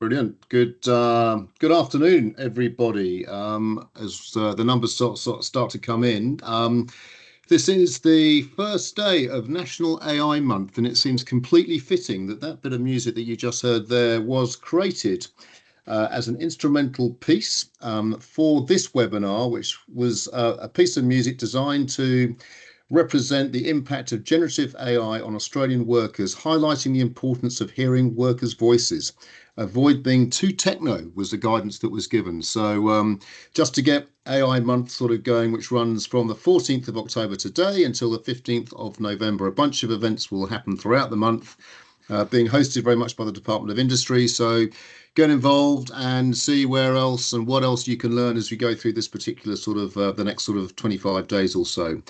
Brilliant. Good afternoon, everybody. As the numbers start to come in, this is the first day of National AI Month, and it seems completely fitting that that bit of music that you just heard there was created as an instrumental piece for this webinar, which was a piece of music designed to represent the impact of generative AI on Australian workers, highlighting the importance of hearing workers' voices. Avoid being too techno was the guidance that was given. So just to get AI month sort of going, which runs from the 14th of October today until the 15th of November, a bunch of events will happen throughout the month, being hosted very much by the Department of Industry. So get involved and see where else and what else you can learn as we go through this particular sort of the next sort of 25 days or so.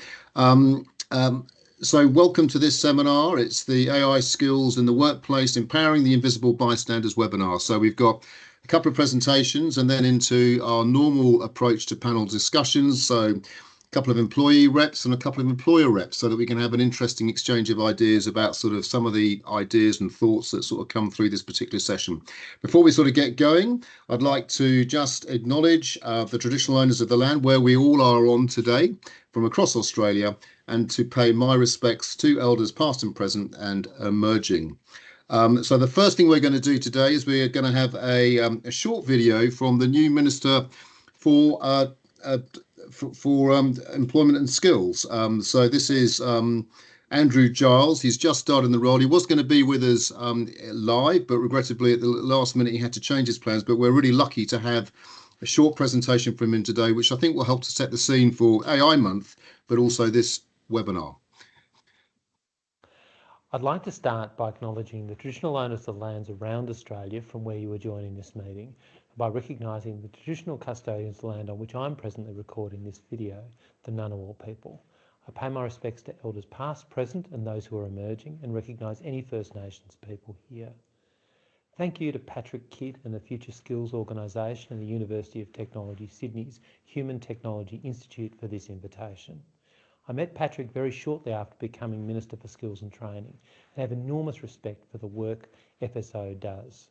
So welcome to this seminar. It's the AI Skills in the Workplace, Empowering the Invisible Bystanders webinar. So we've got a couple of presentations and then into our normal approach to panel discussions. So a couple of employee reps and a couple of employer reps so that we can have an interesting exchange of ideas about sort of some of the ideas and thoughts that sort of come through this particular session. Before we sort of get going, I'd like to just acknowledge the traditional owners of the land where we all are on today from across Australia, and to pay my respects to elders past and present and emerging. So the first thing we're going to do today is we're going to have a short video from the new Minister for Employment and Skills. So this is Andrew Giles. He's just started in the role. He was going to be with us live, but regrettably at the last minute he had to change his plans. But we're really lucky to have a short presentation from him today, which I think will help to set the scene for AI Month, but also this webinar. I'd like to start by acknowledging the traditional owners of the lands around Australia from where you are joining this meeting, by recognising the traditional custodians of the land on which I'm presently recording this video, the Ngunnawal people. I pay my respects to elders past, present and those who are emerging, and recognise any First Nations people here. Thank you to Patrick Kidd and the Future Skills Organisation and the University of Technology Sydney's Human Technology Institute for this invitation. I met Patrick very shortly after becoming Minister for Skills and Training and have enormous respect for the work FSO does.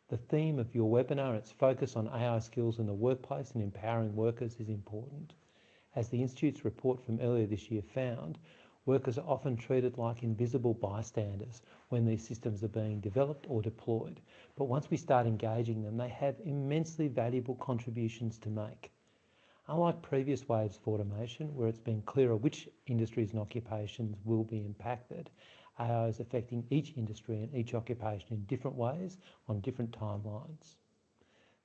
The theme of your webinar, its focus on AI skills in the workplace and empowering workers, is important. As the Institute's report from earlier this year found, workers are often treated like invisible bystanders when these systems are being developed or deployed. But once we start engaging them, they have immensely valuable contributions to make. Unlike previous waves of automation, where it's been clearer which industries and occupations will be impacted, AI is affecting each industry and each occupation in different ways on different timelines.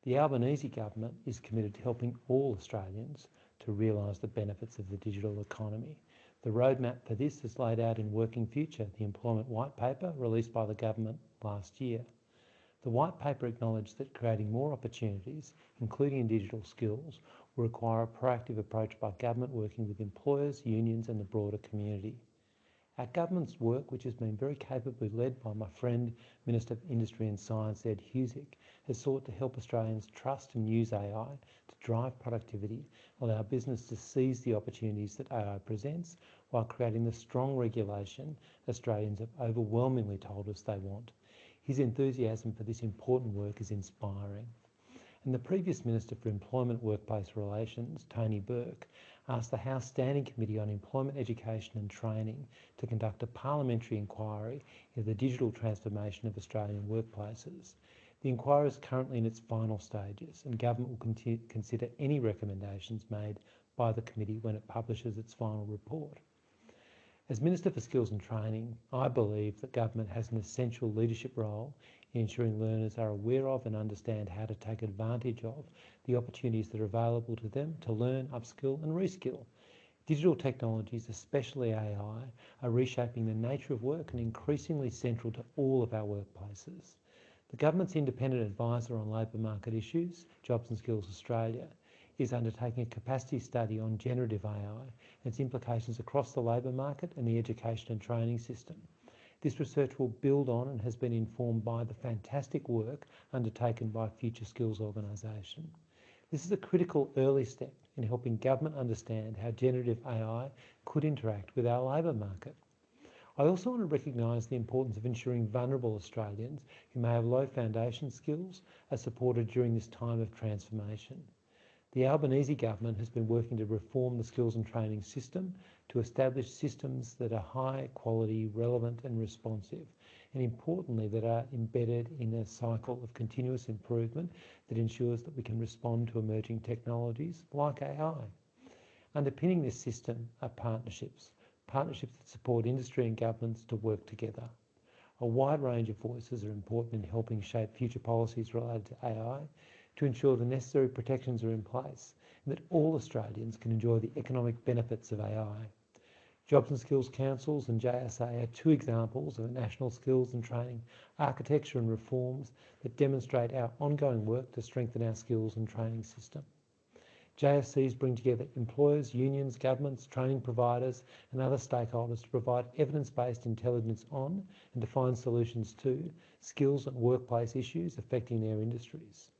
The Albanese government is committed to helping all Australians to realise the benefits of the digital economy. The roadmap for this is laid out in Working Future, the employment white paper released by the government last year. The white paper acknowledged that creating more opportunities, including in digital skills, will require a proactive approach by government working with employers, unions and the broader community. Our government's work, which has been very capably led by my friend, Minister for Industry and Science, Ed Husic, has sought to help Australians trust and use AI to drive productivity, allow business to seize the opportunities that AI presents, while creating the strong regulation Australians have overwhelmingly told us they want. His enthusiasm for this important work is inspiring. And the previous Minister for Employment Workplace Relations, Tony Burke, asked the House Standing Committee on Employment, Education and Training to conduct a parliamentary inquiry into the digital transformation of Australian workplaces. The inquiry is currently in its final stages, and government will consider any recommendations made by the committee when it publishes its final report. As Minister for Skills and Training, I believe that government has an essential leadership role in ensuring learners are aware of and understand how to take advantage of the opportunities that are available to them to learn, upskill and reskill. Digital technologies, especially AI, are reshaping the nature of work and increasingly central to all of our workplaces. The government's independent advisor on labour market issues, Jobs and Skills Australia, is undertaking a capacity study on generative AI and its implications across the labour market and the education and training system. This research will build on and has been informed by the fantastic work undertaken by Future Skills Organisation. This is a critical early step in helping government understand how generative AI could interact with our labour market. I also want to recognise the importance of ensuring vulnerable Australians who may have low foundation skills are supported during this time of transformation. The Albanese government has been working to reform the skills and training system to establish systems that are high quality, relevant and responsive, and importantly that are embedded in a cycle of continuous improvement that ensures that we can respond to emerging technologies like AI. Underpinning this system are partnerships that support industry and governments to work together. A wide range of voices are important in helping shape future policies related to AI to ensure the necessary protections are in place and that all Australians can enjoy the economic benefits of AI. Jobs and Skills Councils and JSA are two examples of a national skills and training architecture and reforms that demonstrate our ongoing work to strengthen our skills and training system. JSCs bring together employers, unions, governments, training providers and other stakeholders to provide evidence-based intelligence on and to find solutions to skills and workplace issues affecting their industries.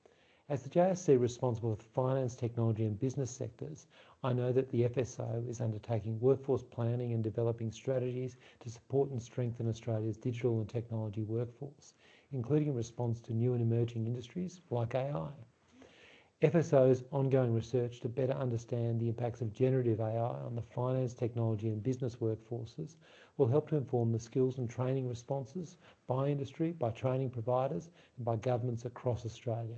As the JSC responsible for the finance, technology and business sectors, I know that the FSO is undertaking workforce planning and developing strategies to support and strengthen Australia's digital and technology workforce, including response to new and emerging industries like AI. FSO's ongoing research to better understand the impacts of generative AI on the finance, technology and business workforces will help to inform the skills and training responses by industry, by training providers and by governments across Australia.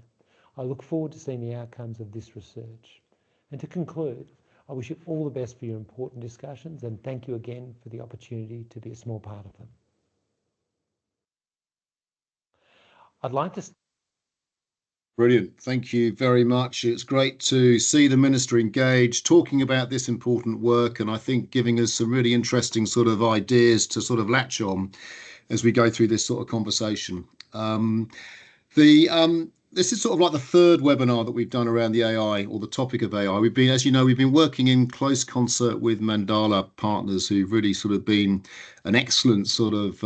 I look forward to seeing the outcomes of this research. And to conclude, I wish you all the best for your important discussions and thank you again for the opportunity to be a small part of them. I'd like to... Brilliant. Thank you very much. It's great to see the Minister engaged, talking about this important work, and I think giving us some really interesting sort of ideas to sort of latch on as we go through this sort of conversation. This is sort of like the third webinar that we've done around the AI or the topic of AI. We've been, as you know, we've been working in close concert with Mandala Partners, who've really sort of been an excellent sort of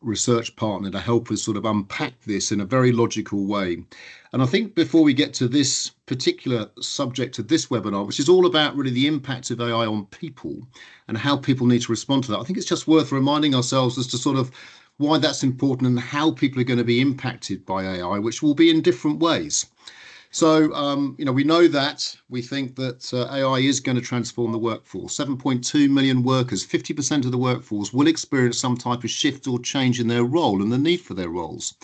research partner to help us sort of unpack this in a very logical way. And I think before we get to this particular subject of this webinar, which is all about really the impact of AI on people and how people need to respond to that, I think it's just worth reminding ourselves as to sort of why that's important and how people are going to be impacted by AI, which will be in different ways. So, we know that we think that AI is going to transform the workforce. 7.2 million workers, 50% of the workforce will experience some type of shift or change in their role and the need for their roles.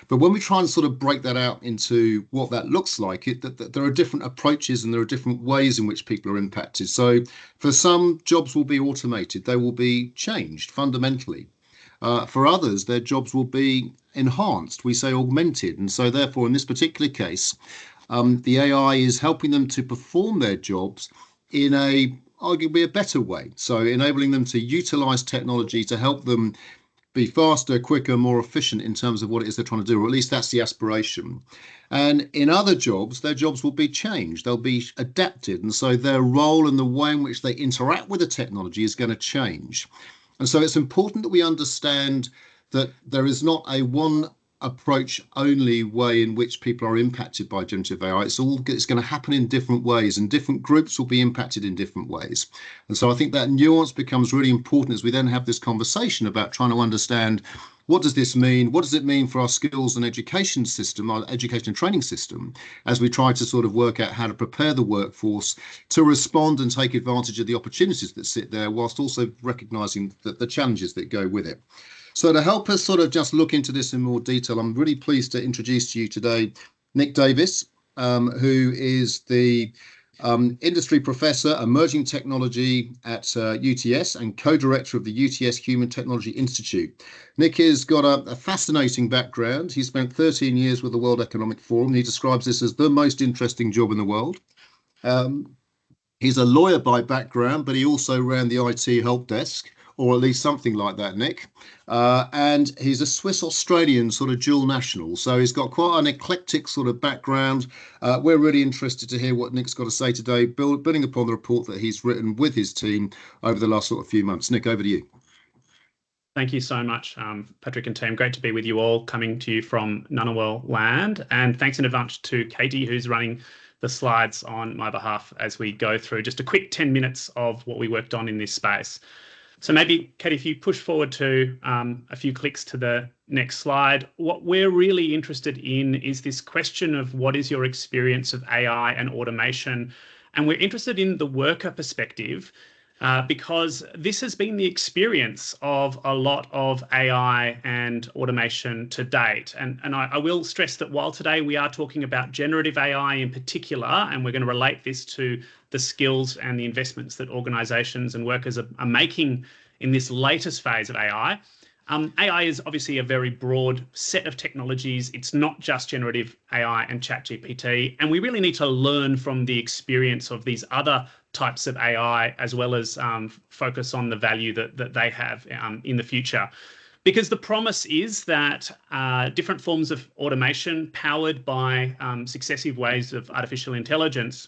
But when we try and sort of break that out into what that looks like, that there are different approaches and there are different ways in which people are impacted. So for some, jobs will be automated. They will be changed fundamentally. For others, their jobs will be enhanced, we say augmented. And so therefore, in this particular case, the AI is helping them to perform their jobs in arguably a better way. So enabling them to utilize technology to help them be faster, quicker, more efficient in terms of what it is they're trying to do, or at least that's the aspiration. And in other jobs, their jobs will be changed. They'll be adapted. And so their role and the way in which they interact with the technology is going to change. And so it's important that we understand that there is not a one approach only way in which people are impacted by generative AI. It's going to happen in different ways and different groups will be impacted in different ways. And so I think that nuance becomes really important as we then have this conversation about trying to understand what does this mean? What does it mean for our skills and education system, our education and training system, as we try to sort of work out how to prepare the workforce to respond and take advantage of the opportunities that sit there, whilst also recognising the challenges that go with it. So to help us sort of just look into this in more detail, I'm really pleased to introduce to you today Nick Davis, who is the industry professor, emerging technology at UTS and co-director of the UTS Human Technology Institute. Nick has got a fascinating background. He spent 13 years with the World Economic Forum. He describes this as the most interesting job in the world. He's a lawyer by background, but he also ran the IT help desk, or at least something like that, Nick. And he's a Swiss-Australian sort of dual national. So he's got quite an eclectic sort of background. We're really interested to hear what Nick's got to say today, building upon the report that he's written with his team over the last sort of few months. Nick, over to you. Thank you so much, Patrick and team. Great to be with you all, coming to you from Ngunnawal land. And thanks in advance to Katie, who's running the slides on my behalf as we go through just a quick 10 minutes of what we worked on in this space. So maybe, Katie, if you push forward to a few clicks to the next slide, what we're really interested in is this question of what is your experience of AI and automation? And we're interested in the worker perspective because this has been the experience of a lot of AI and automation to date. And I will stress that while today we are talking about generative AI in particular, and we're going to relate this to the skills and the investments that organisations and workers are making in this latest phase of AI. AI is obviously a very broad set of technologies. It's not just generative AI and ChatGPT, and we really need to learn from the experience of these other types of AI, as well as focus on the value that they have in the future. Because the promise is that different forms of automation powered by successive waves of artificial intelligence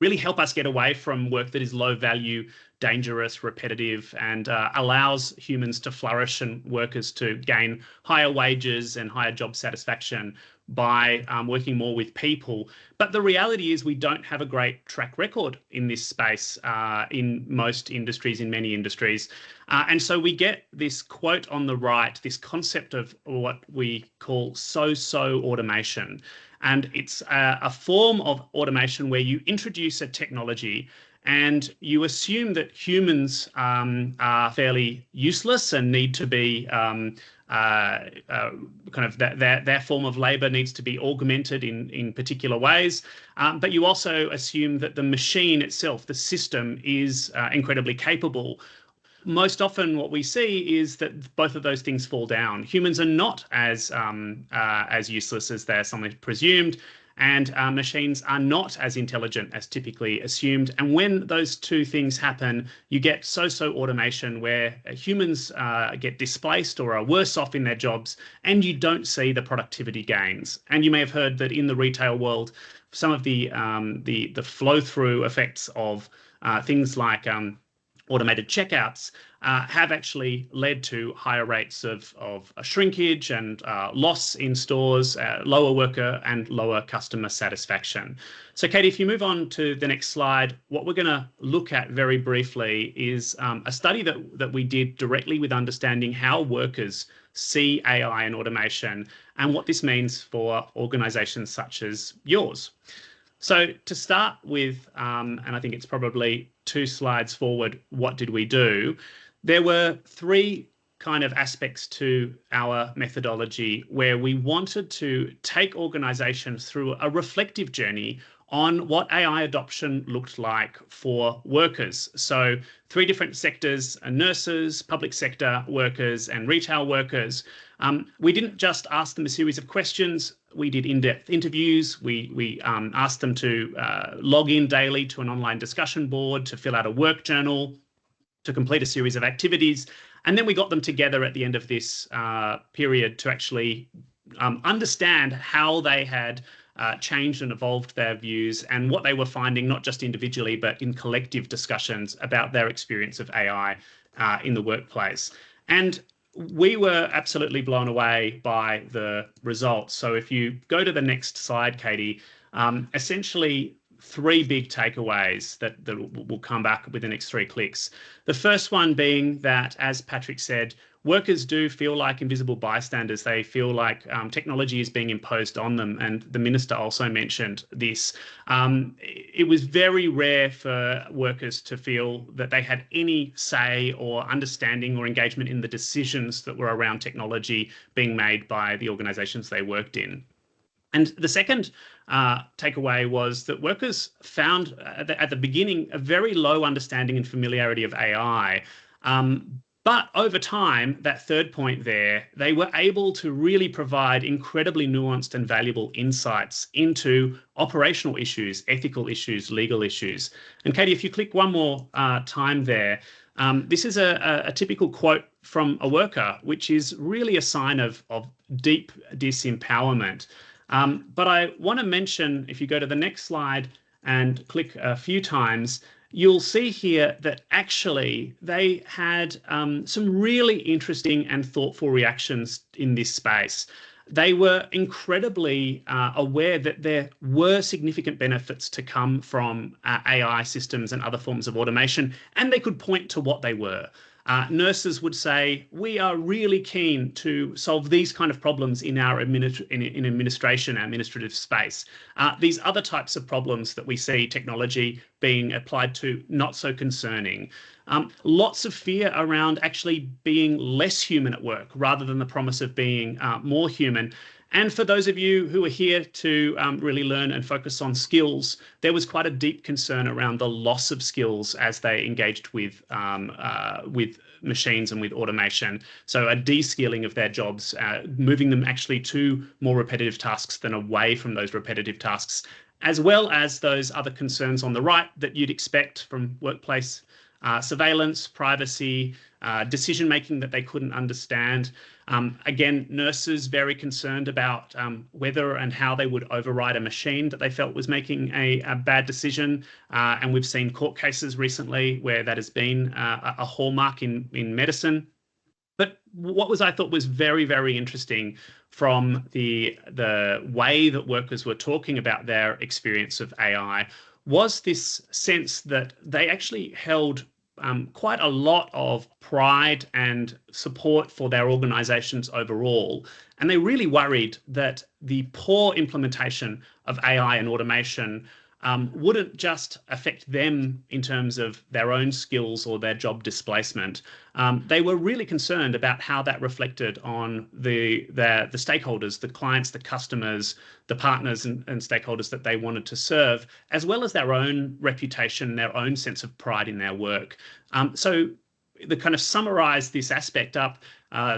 really help us get away from work that is low value, dangerous, repetitive, and allows humans to flourish and workers to gain higher wages and higher job satisfaction by working more with people. But the reality is we don't have a great track record in this space in most industries, in many industries. And so we get this quote on the right, this concept of what we call so-so automation. And it's a form of automation where you introduce a technology and you assume that humans are fairly useless and need to be kind of their form of labour needs to be augmented in particular ways. But you also assume that the machine itself, the system, is incredibly capable. Most often what we see is that both of those things fall down. Humans are not as useless as they're sometimes presumed, and machines are not as intelligent as typically assumed. And when those two things happen, you get so-so automation where humans get displaced or are worse off in their jobs, and you don't see the productivity gains. And you may have heard that in the retail world, some of the flow-through effects of things like automated checkouts have actually led to higher rates of shrinkage and loss in stores, lower worker and lower customer satisfaction. So, Katie, if you move on to the next slide, what we're going to look at very briefly is a study that we did directly with understanding how workers see AI and automation and what this means for organisations such as yours. So to start with, and I think it's probably 2 slides forward, what did we do? There were 3 kind of aspects to our methodology where we wanted to take organisations through a reflective journey on what AI adoption looked like for workers. So 3 different sectors: nurses, public sector workers, and retail workers. We didn't just ask them a series of questions. We did in-depth interviews. We asked them to log in daily to an online discussion board, to fill out a work journal, to complete a series of activities. And then we got them together at the end of this period to actually understand how they had changed and evolved their views and what they were finding, not just individually, but in collective discussions about their experience of AI in the workplace. And we were absolutely blown away by the results. So if you go to the next slide, Katie, essentially 3 big takeaways that will come back with the next 3 clicks. The first one being that, as Patrick said, workers do feel like invisible bystanders. They feel like technology is being imposed on them. And the minister also mentioned this. It was very rare for workers to feel that they had any say or understanding or engagement in the decisions that were around technology being made by the organisations they worked in. And the second takeaway was that workers found at the beginning a very low understanding and familiarity of AI. But over time, that third point there, they were able to really provide incredibly nuanced and valuable insights into operational issues, ethical issues, legal issues. And Katie, if you click one more time there, this is a typical quote from a worker, which is really a sign of deep disempowerment. But I want to mention, if you go to the next slide and click a few times, you'll see here that actually they had some really interesting and thoughtful reactions in this space. They were incredibly aware that there were significant benefits to come from AI systems and other forms of automation, and they could point to what they were. Nurses would say, we are really keen to solve these kind of problems in our administration, administrative space. These other types of problems that we see technology being applied to, not so concerning. Lots of fear around actually being less human at work rather than the promise of being more human. And for those of you who are here to really learn and focus on skills, there was quite a deep concern around the loss of skills as they engaged with machines and with automation. So a de-skilling of their jobs, moving them actually to more repetitive tasks than away from those repetitive tasks, as well as those other concerns on the right that you'd expect from workplace surveillance, privacy, decision-making that they couldn't understand. Again, nurses very concerned about whether and how they would override a machine that they felt was making a bad decision. And we've seen court cases recently where that has been a hallmark in medicine. But what I thought was very, very interesting from the way that workers were talking about their experience of AI was this sense that they actually held quite a lot of pride and support for their organizations overall. And they really worried that the poor implementation of AI and automation wouldn't just affect them in terms of their own skills or their job displacement. They were really concerned about how that reflected on the stakeholders, the clients, the customers, the partners and stakeholders that they wanted to serve, as well as their own reputation, their own sense of pride in their work. So to kind of summarize this aspect up,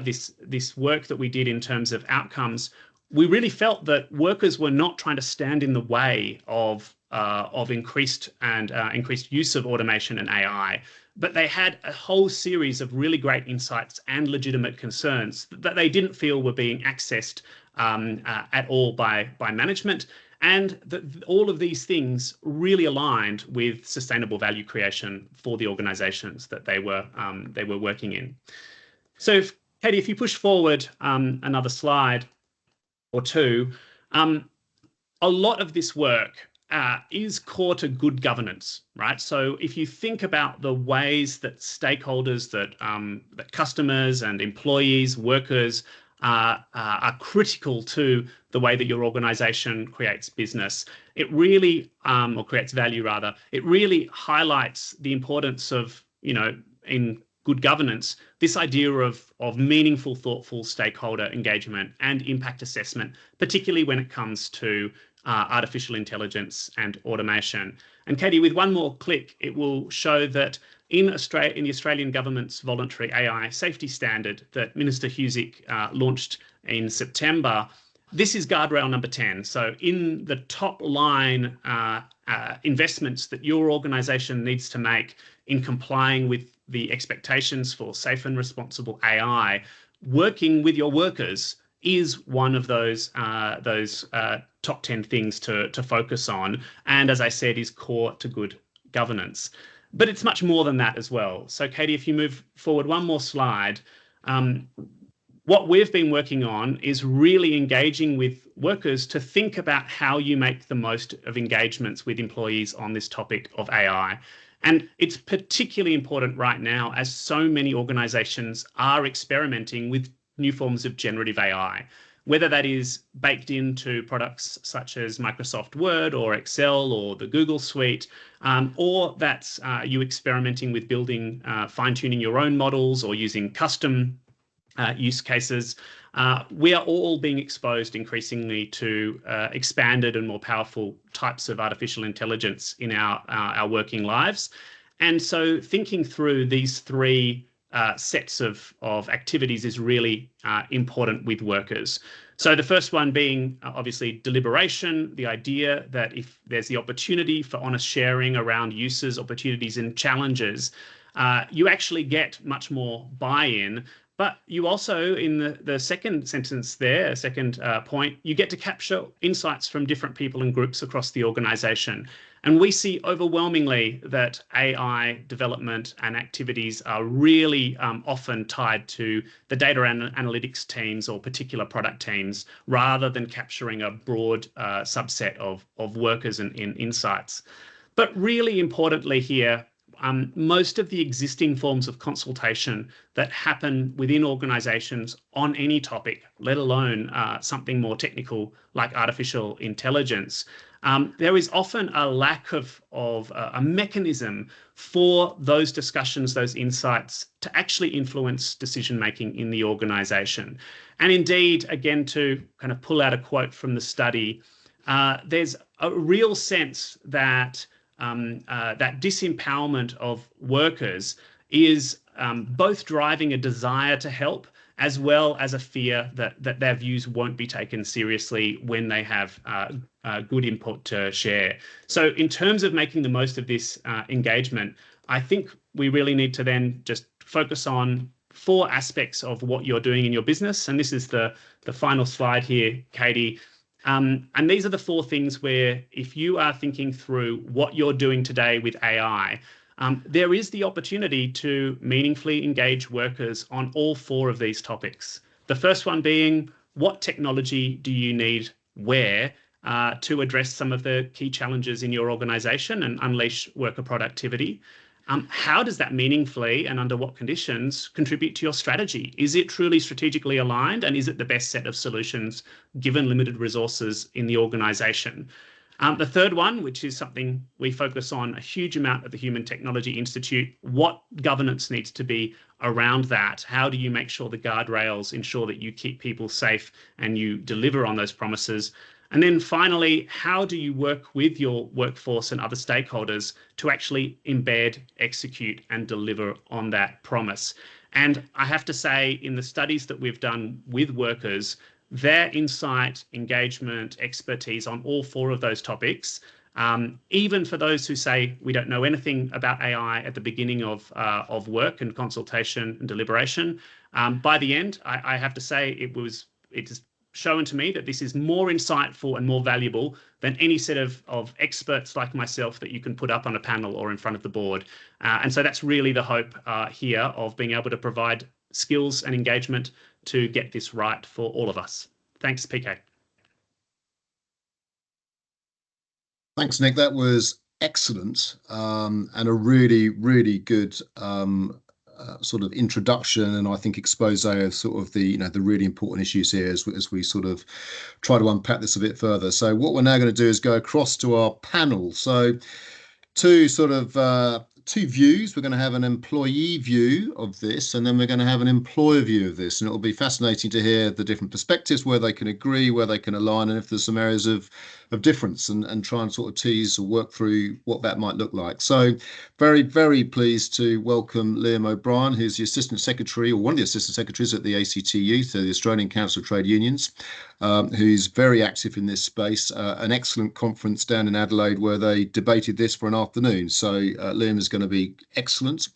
this work that we did in terms of outcomes, we really felt that workers were not trying to stand in the way of increased use of automation and AI, but they had a whole series of really great insights and legitimate concerns that they didn't feel were being accessed at all by management, and that all of these things really aligned with sustainable value creation for the organizations that they were working in. So, Katie, if you push forward another slide or two, a lot of this work is core to good governance, right? So if you think about the ways that stakeholders, that customers and employees, workers are critical to the way that your organization creates business, it really, or creates value rather, it really highlights the importance of, in good governance, this idea of meaningful, thoughtful stakeholder engagement and impact assessment, particularly when it comes to artificial intelligence and automation. And Katie, with one more click, it will show that in Australia, in the Australian government's voluntary AI safety standard that Minister Husic launched in September, this is guardrail number 10. So in the top line investments that your organisation needs to make in complying with the expectations for safe and responsible AI, working with your workers is one of those top 10 things to focus on, and as I said, is core to good governance. But it's much more than that as well. So Katie, if you move forward one more slide, what we've been working on is really engaging with workers to think about how you make the most of engagements with employees on this topic of AI. And it's particularly important right now as so many organizations are experimenting with new forms of generative AI, whether that is baked into products such as Microsoft Word or Excel or the Google Suite, or that's you experimenting with building, fine-tuning your own models or using custom use cases. We are all being exposed increasingly to expanded and more powerful types of artificial intelligence in our working lives. And so thinking through these three sets of activities is really important with workers. So the first one being obviously deliberation, the idea that if there's the opportunity for honest sharing around uses, opportunities and challenges, you actually get much more buy-in. But you also, in the second sentence there, second point, you get to capture insights from different people and groups across the organisation. And we see overwhelmingly that AI development and activities are really often tied to the data analytics teams or particular product teams, rather than capturing a broad subset of workers and insights. But really importantly here, most of the existing forms of consultation that happen within organizations on any topic, let alone something more technical like artificial intelligence, there is often a lack of a mechanism for those discussions, those insights to actually influence decision making in the organization. And indeed, again, to kind of pull out a quote from the study, there's a real sense that that disempowerment of workers is both driving a desire to help as well as a fear that their views won't be taken seriously when they have good input to share. So in terms of making the most of this engagement, I think we really need to then just focus on 4 aspects of what you're doing in your business. And this is the final slide here, Katie. And these are the 4 things where if you are thinking through what you're doing today with AI, there is the opportunity to meaningfully engage workers on all 4 of these topics. The first one being, what technology do you need where to address some of the key challenges in your organization and unleash worker productivity? How does that meaningfully and under what conditions contribute to your strategy? Is it truly strategically aligned, and is it the best set of solutions given limited resources in the organization? The third one, which is something we focus on a huge amount at the Human Technology Institute, what governance needs to be around that? How do you make sure the guardrails ensure that you keep people safe and you deliver on those promises? And then finally, how do you work with your workforce and other stakeholders to actually embed, execute, and deliver on that promise? And I have to say, in the studies that we've done with workers, their insight, engagement, expertise on all 4 of those topics, even for those who say we don't know anything about AI at the beginning of work and consultation and deliberation, by the end, I have to say it is shown to me that this is more insightful and more valuable than any set of experts like myself that you can put up on a panel or in front of the board. And so that's really the hope here of being able to provide skills and engagement to get this right for all of us. Thanks, PK. Thanks, Nick. That was excellent, and a really, really good sort of introduction, and I think expose of sort of the the really important issues here as we sort of try to unpack this a bit further. So what we're now going to do is go across to our panel. So two views. We're going to have an employee view of this, and then we're going to have an employer view of this, and it'll be fascinating to hear the different perspectives, where they can agree, where they can align, and if there's some areas of difference, and try and sort of tease or work through what that might look like. So very, very pleased to welcome Liam O'Brien, who's the Assistant Secretary, or one of the Assistant Secretaries at the ACTU, so the Australian Council of Trade Unions, who's very active in this space. An excellent conference down in Adelaide where they debated this for an afternoon. So Liam is going to be excellent.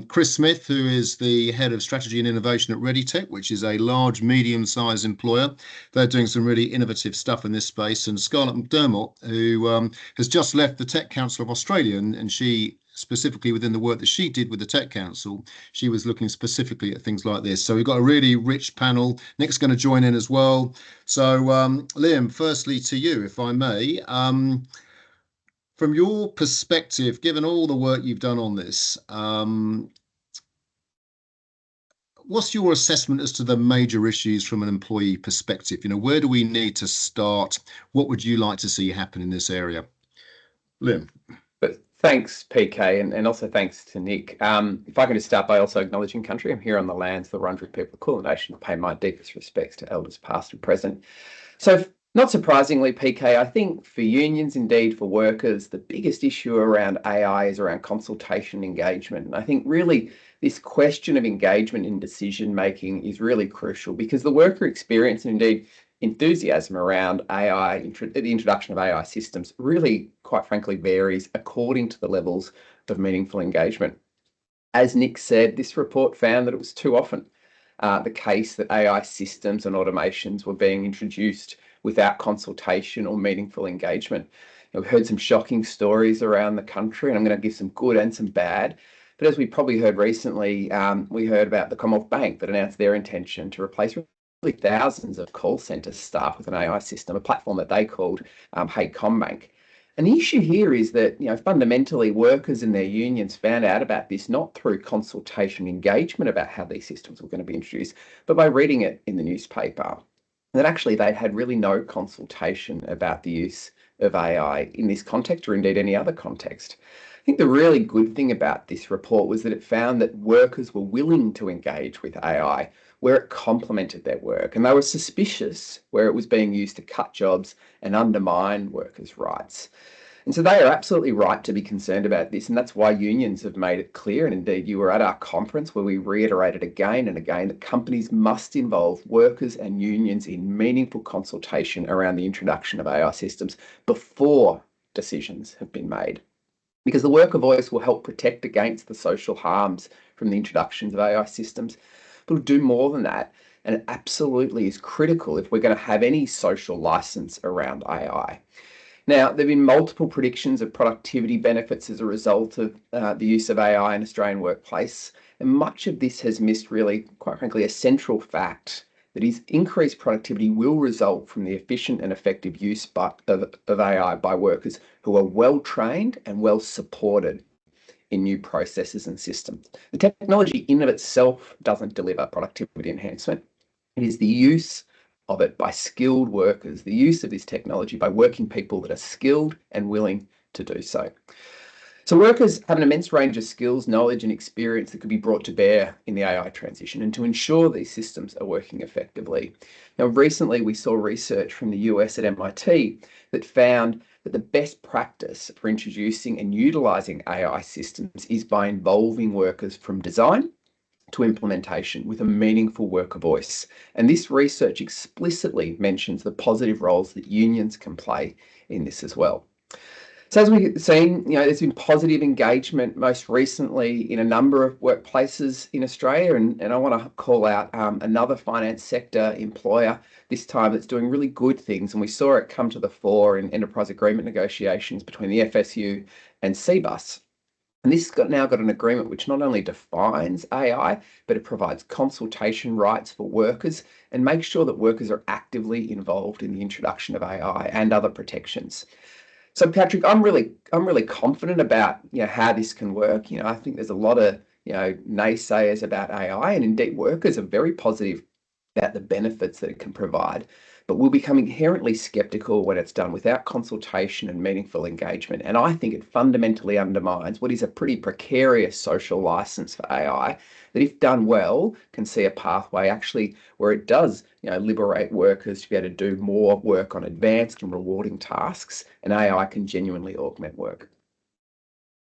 Chris Smith, who is the Head of Strategy and Innovation at ReadyTech, which is a large, medium-sized employer. They're doing some really innovative stuff in this space. And Scarlett McDermott, who has just left the Tech Council of Australia, and she specifically within the work that she did with the Tech Council, she was looking specifically at things like this. So we've got a really rich panel. Nick's going to join in as well. So Liam, firstly to you, if I may. From your perspective, given all the work you've done on this, what's your assessment as to the major issues from an employee perspective? Where do we need to start? What would you like to see happen in this area? Liam. But thanks, PK, and also thanks to Nick. If I can just start by also acknowledging country. I'm here on the lands of the Wurundjeri people of Kulin Nation to pay my deepest respects to elders past and present. So not surprisingly, PK, I think for unions, indeed for workers, the biggest issue around AI is around consultation engagement. And I think really this question of engagement in decision making is really crucial, because the worker experience and indeed enthusiasm around AI, the introduction of AI systems really, quite frankly, varies according to the levels of meaningful engagement. As Nick said, this report found that it was too often the case that AI systems and automations were being introduced without consultation or meaningful engagement. We've heard some shocking stories around the country, and I'm going to give some good and some bad. But as we probably heard recently, we heard about the Commonwealth Bank that announced their intention to replace really thousands of call centre staff with an AI system, a platform that they called Hey CommBank. And the issue here is that, fundamentally workers and their unions found out about this not through consultation engagement about how these systems were going to be introduced, but by reading it in the newspaper. That actually they had really no consultation about the use of AI in this context or indeed any other context. I think the really good thing about this report was that it found that workers were willing to engage with AI where it complemented their work, and they were suspicious where it was being used to cut jobs and undermine workers' rights. And so they are absolutely right to be concerned about this, and that's why unions have made it clear, and indeed you were at our conference where we reiterated again and again that companies must involve workers and unions in meaningful consultation around the introduction of AI systems before decisions have been made. Because the worker voice will help protect against the social harms from the introductions of AI systems, but it'll do more than that, and it absolutely is critical if we're going to have any social license around AI. Now, there have been multiple predictions of productivity benefits as a result of the use of AI in Australian workplace, and much of this has missed really, quite frankly, a central fact that is increased productivity will result from the efficient and effective use of AI by workers who are well trained and well supported in new processes and systems. The technology in and of itself doesn't deliver productivity enhancement. It is the use of it by skilled workers, the use of this technology by working people that are skilled and willing to do so. So workers have an immense range of skills, knowledge and experience that could be brought to bear in the AI transition and to ensure these systems are working effectively. Now, recently we saw research from the US at MIT that found that the best practice for introducing and utilising AI systems is by involving workers from design to implementation with a meaningful worker voice. And this research explicitly mentions the positive roles that unions can play in this as well. So as we've seen, there's been positive engagement most recently in a number of workplaces in Australia. And I want to call out another finance sector employer this time that's doing really good things. And we saw it come to the fore in enterprise agreement negotiations between the FSU and Cbus. And this has now got an agreement which not only defines AI, but it provides consultation rights for workers and makes sure that workers are actively involved in the introduction of AI and other protections. So Patrick, I'm really confident about how this can work. I think there's a lot of naysayers about AI, and indeed workers are very positive about the benefits that it can provide. But we'll become inherently skeptical when it's done without consultation and meaningful engagement. And I think it fundamentally undermines what is a pretty precarious social license for AI that, if done well, can see a pathway actually where it does liberate workers to be able to do more work on advanced and rewarding tasks, and AI can genuinely augment work.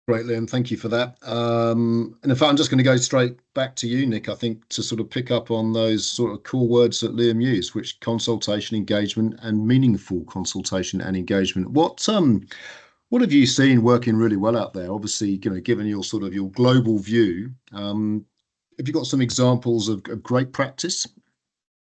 Great, Liam. Thank you for that. And in fact, I'm just going to go straight back to you, Nick, I think, to sort of pick up on those sort of core words that Liam used, which consultation, engagement, and meaningful consultation and engagement. What have you seen working really well out there? Obviously, given your sort of your global view, have you got some examples of great practice?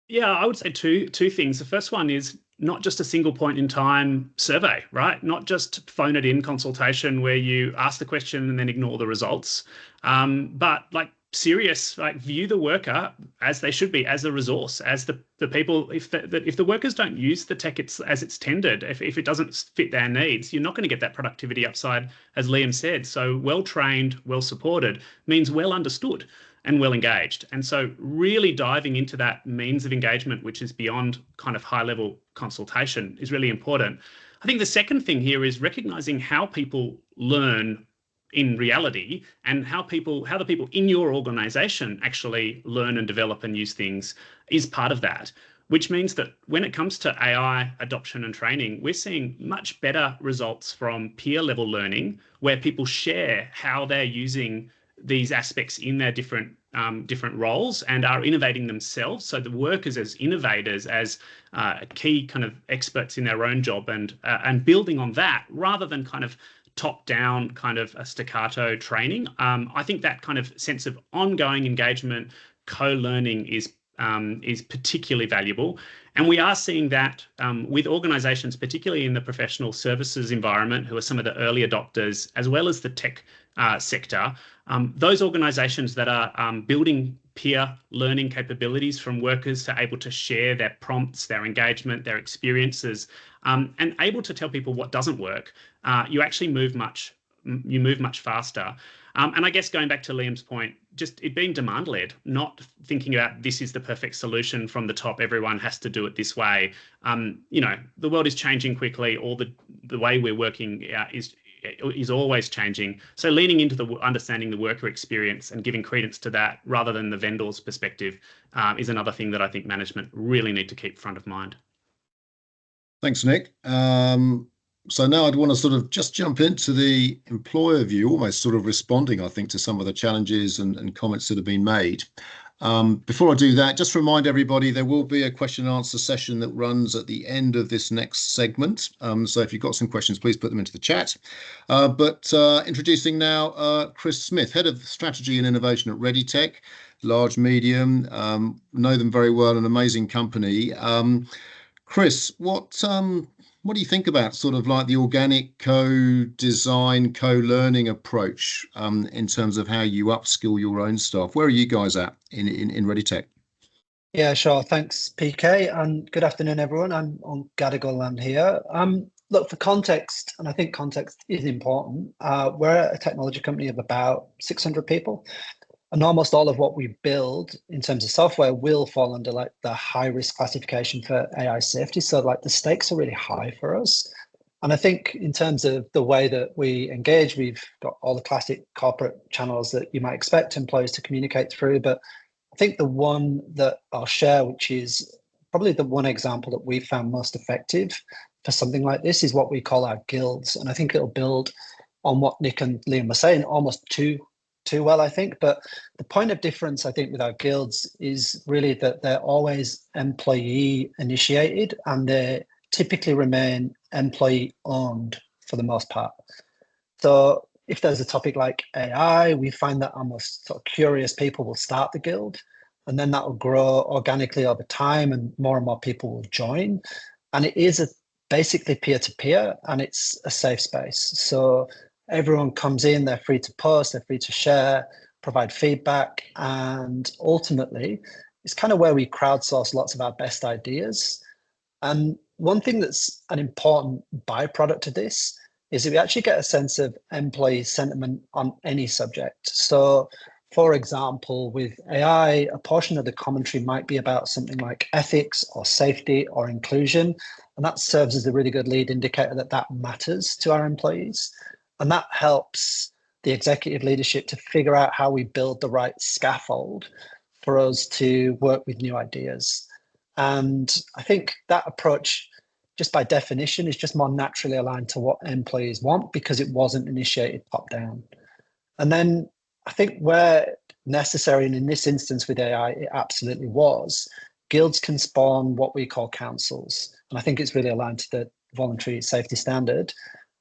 Yeah, I would say two things. The first one is not just a single point in time survey, right? Not just phone it in consultation where you ask the question and then ignore the results, but like serious, like view the worker as they should be, as a resource, as the people. If the workers don't use the tech as it's tended, if it doesn't fit their needs, you're not going to get that productivity upside, as Liam said. So well trained, well supported means well understood and well engaged. And so really diving into that means of engagement, which is beyond kind of high level consultation, is really important. I think the second thing here is recognizing how people learn in reality and how the people in your organization actually learn and develop and use things is part of that, which means that when it comes to AI adoption and training, we're seeing much better results from peer level learning where people share how they're using these aspects in their different roles and are innovating themselves. So the workers as innovators, as key kind of experts in their own job, and building on that rather than kind of top-down kind of a staccato training. I think that kind of sense of ongoing engagement, co-learning is is particularly valuable. And we are seeing that with organisations, particularly in the professional services environment, who are some of the early adopters, as well as the tech sector. Those organisations that are building peer learning capabilities from workers to able to share their prompts, their engagement, their experiences, and able to tell people what doesn't work, you actually move much faster. And I guess going back to Liam's point, just it being demand-led, not thinking about this is the perfect solution from the top, everyone has to do it this way. You know, the world is changing quickly. All the way we're working is always changing. So leaning into the understanding the worker experience and giving credence to that rather than the vendor's perspective is another thing that I think management really need to keep front of mind. Thanks, Nick. So now I'd want to sort of just jump into the employer view, almost sort of responding, I think, to some of the challenges and comments that have been made. Before I do that, just remind everybody there will be a question and answer session that runs at the end of this next segment. So if you've got some questions, please put them into the chat. But introducing now Chris Smith, Head of Strategy and Innovation at ReadyTech, large medium, know them very well, an amazing company. Chris, what do you think about sort of like the organic co-design, co-learning approach in terms of how you upskill your own staff? Where are you guys at in ReadyTech? Yeah, sure. Thanks, PK, and good afternoon, everyone. I'm on Gadigal land here. Look, for context, and I think context is important, we're a technology company of about 600 people. And almost all of what we build in terms of software will fall under like the high risk classification for AI safety. So like the stakes are really high for us. And I think in terms of the way that we engage, we've got all the classic corporate channels that you might expect employees to communicate through. But I think the one that I'll share, which is probably the one example that we found most effective for something like this, is what we call our guilds. And I think it'll build on what Nick and Liam were saying almost too well, I think. But the point of difference, I think, with our guilds is really that they're always employee initiated and they typically remain employee owned for the most part. So if there's a topic like AI, we find that our most sort of curious people will start the guild, and then that will grow organically over time and more people will join. And it is basically peer-to-peer, and it's a safe space. So everyone comes in, they're free to post, they're free to share, provide feedback, and ultimately, it's kind of where we crowdsource lots of our best ideas. And one thing that's an important byproduct of this is that we actually get a sense of employee sentiment on any subject. So, for example, with AI, a portion of the commentary might be about something like ethics or safety or inclusion, and that serves as a really good lead indicator that matters to our employees. And that helps the executive leadership to figure out how we build the right scaffold for us to work with new ideas. And I think that approach, just by definition, is just more naturally aligned to what employees want because it wasn't initiated top down. And then I think where necessary, and in this instance with AI, it absolutely was, guilds can spawn what we call councils. And I think it's really aligned to the voluntary safety standard.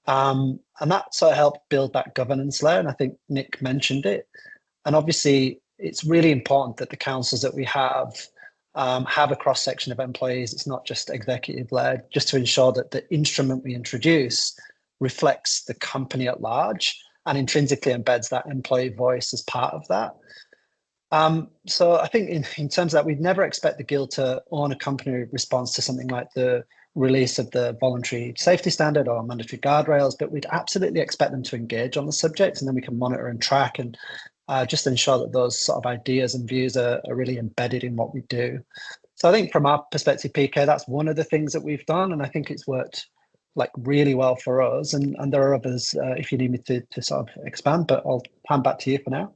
And that sort of helped build that governance layer. And I think Nick mentioned it. And obviously, it's really important that the councils that we have a cross-section of employees. It's not just executive-led, just to ensure that the instrument we introduce reflects the company at large and intrinsically embeds that employee voice as part of that. So I think in terms of that, we'd never expect the guild to own a company response to something like the release of the voluntary safety standard or mandatory guardrails, but we'd absolutely expect them to engage on the subject, and then we can monitor and track and just ensure that those sort of ideas and views are really embedded in what we do. So I think from our perspective, PK, that's one of the things that we've done, and I think it's worked like really well for us. And there are others if you need me to sort of expand, but I'll hand back to you for now.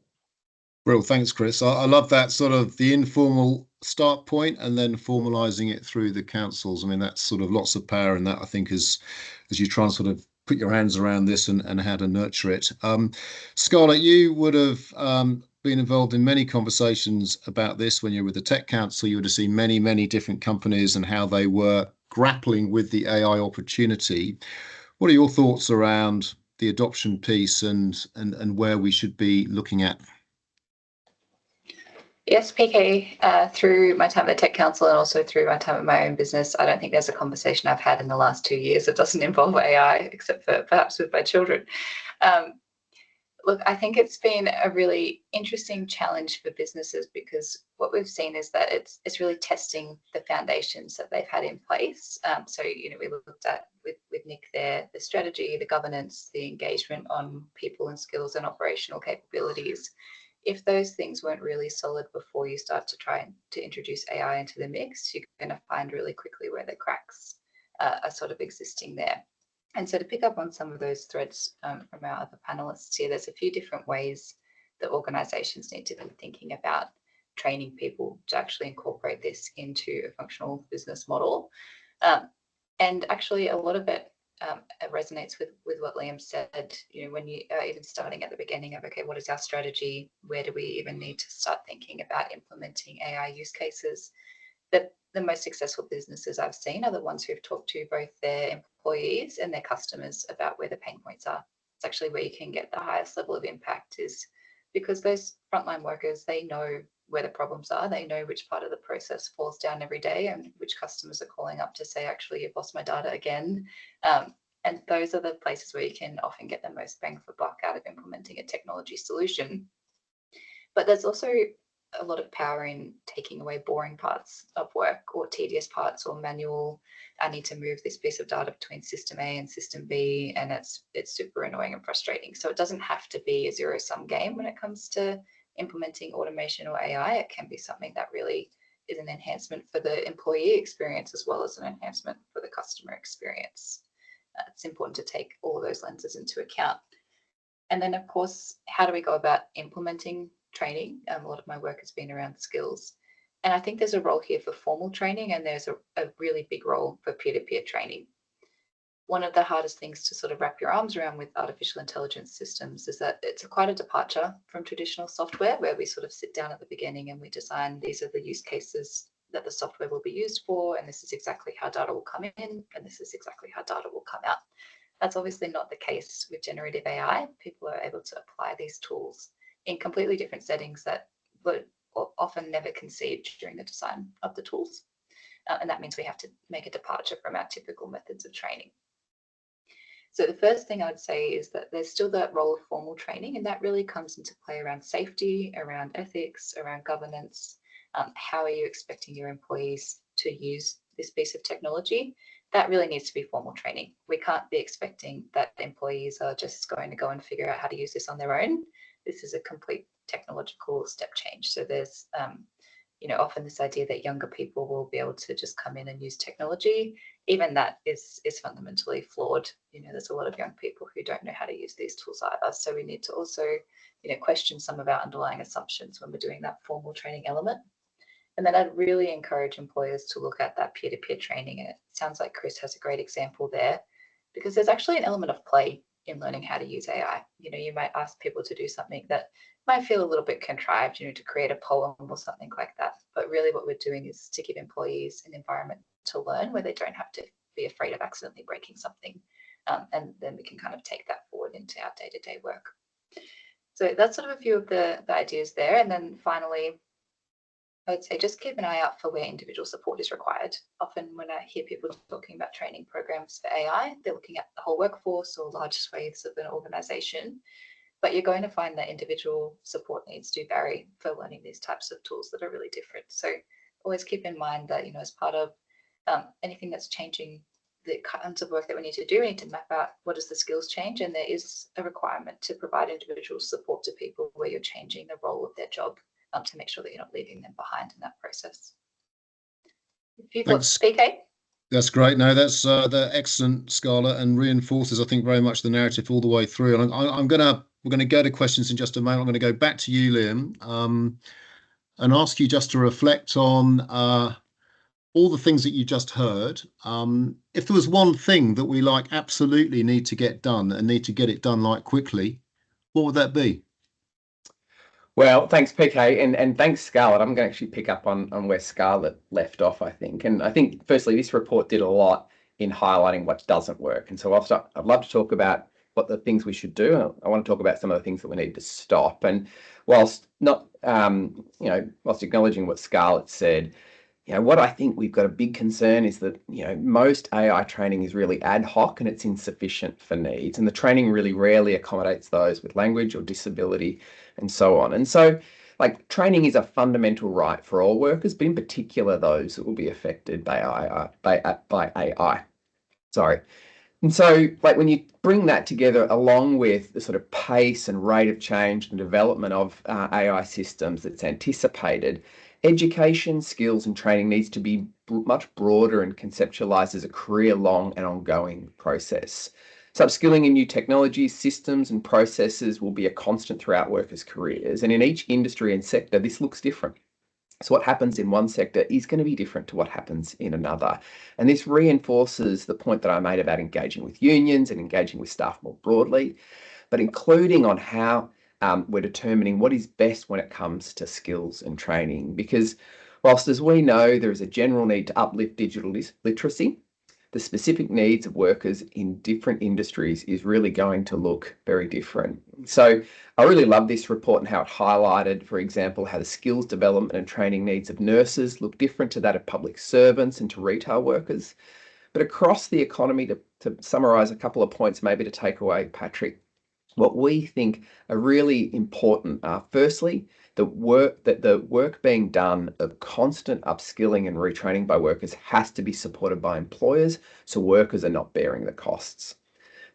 Well, thanks, Chris. I love that sort of the informal start point and then formalizing it through the councils. I mean, that's sort of lots of power in that, I think, as you try and sort of put your hands around this and how to nurture it. Scarlett, you would have been involved in many conversations about this when you were with the Tech Council. You would have seen many, many different companies and how they were grappling with the AI opportunity. What are your thoughts around the adoption piece and where we should be looking at? Yes, PK, through my time at the Tech Council and also through my time at my own business, I don't think there's a conversation I've had in the last 2 years that doesn't involve AI, except for perhaps with my children. Look, I think it's been a really interesting challenge for businesses, because what we've seen is that it's really testing the foundations that they've had in place. So, we looked at with Nick there, the strategy, the governance, the engagement on people and skills and operational capabilities. If those things weren't really solid before you start to try to introduce AI into the mix, you're going to find really quickly where the cracks are sort of existing there. And so to pick up on some of those threads from our other panelists here, there's a few different ways that organizations need to be thinking about training people to actually incorporate this into a functional business model. And actually a lot of it resonates with what Liam said, when you are even starting at the beginning of, okay, what is our strategy? Where do we even need to start thinking about implementing AI use cases? That the most successful businesses I've seen are the ones who've talked to both their employees and their customers about where the pain points are. It's actually where you can get the highest level of impact, is because those frontline workers, they know where the problems are. They know which part of the process falls down every day and which customers are calling up to say, actually, you've lost my data again. And those are the places where you can often get the most bang for buck out of implementing a technology solution. But there's also a lot of power in taking away boring parts of work or tedious parts or manual. I need to move this piece of data between system A and system B, and it's super annoying and frustrating. So it doesn't have to be a zero-sum game when it comes to implementing automation or AI. It can be something that really is an enhancement for the employee experience as well as an enhancement for the customer experience. It's important to take all of those lenses into account. And then, of course, how do we go about implementing training? A lot of my work has been around skills. And I think there's a role here for formal training, and there's a really big role for peer-to-peer training. One of the hardest things to sort of wrap your arms around with artificial intelligence systems is that it's quite a departure from traditional software, where we sort of sit down at the beginning and we design, these are the use cases that the software will be used for, and this is exactly how data will come in, and this is exactly how data will come out. That's obviously not the case with generative AI. People are able to apply these tools in completely different settings that were often never conceived during the design of the tools. And that means we have to make a departure from our typical methods of training. So the first thing I'd say is that there's still that role of formal training, and that really comes into play around safety, around ethics, around governance. How are you expecting your employees to use this piece of technology? That really needs to be formal training. We can't be expecting that employees are just going to go and figure out how to use this on their own. This is a complete technological step change. So there's, often this idea that younger people will be able to just come in and use technology. Even that is fundamentally flawed. There's a lot of young people who don't know how to use these tools either. So we need to also, question some of our underlying assumptions when we're doing that formal training element. And then I'd really encourage employers to look at that peer-to-peer training. And it sounds like Chris has a great example there, because there's actually an element of play in learning how to use AI. You might ask people to do something that might feel a little bit contrived, to create a poem or something like that. But really what we're doing is to give employees an environment to learn where they don't have to be afraid of accidentally breaking something. And then we can kind of take that forward into our day-to-day work. So that's sort of a few of the ideas there. And then finally, I would say just keep an eye out for where individual support is required. Often when I hear people talking about training programs for AI, they're looking at the whole workforce or large swathes of an organization, but you're going to find that individual support needs do vary for learning these types of tools that are really different. So always keep in mind that, as part of anything that's changing the kinds of work that we need to do, we need to map out what is the skills change, and there is a requirement to provide individual support to people where you're changing the role of their job. To make sure that you're not leaving them behind in that process. Thanks. PK? That's great. No, that's excellent, Scarlett, and reinforces, I think, very much the narrative all the way through. And we're gonna go to questions in just a moment. I'm going to go back to you, Liam, and ask you just to reflect on all the things that you just heard. If there was one thing that we absolutely need to get done and need to get it done quickly, what would that be? Well, thanks, PK, and thanks, Scarlett. I'm going to actually pick up on where Scarlett left off, I think. And I think, firstly, this report did a lot in highlighting what doesn't work. And so I'd love to talk about what the things we should do. I want to talk about some of the things that we need to stop. And whilst not, whilst acknowledging what Scarlett said, what I think we've got a big concern is that, most AI training is really ad hoc and it's insufficient for needs. And the training really rarely accommodates those with language or disability and so on. And so, training is a fundamental right for all workers, but in particular those that will be affected by AI. And so, when you bring that together along with the sort of pace and rate of change and development of AI systems that's anticipated, education, skills and training needs to be much broader and conceptualized as a career-long and ongoing process. So upskilling in new technologies, systems and processes will be a constant throughout workers' careers. And in each industry and sector, this looks different. So what happens in one sector is going to be different to what happens in another. And this reinforces the point that I made about engaging with unions and engaging with staff more broadly, but including on how we're determining what is best when it comes to skills and training. Because whilst, as we know, there is a general need to uplift digital literacy, the specific needs of workers in different industries is really going to look very different. So I really love this report and how it highlighted, for example, how the skills development and training needs of nurses look different to that of public servants and to retail workers. But across the economy, to summarise a couple of points maybe to take away, Patrick, what we think are really important are, firstly, the work being done of constant upskilling and retraining by workers has to be supported by employers, so workers are not bearing the costs.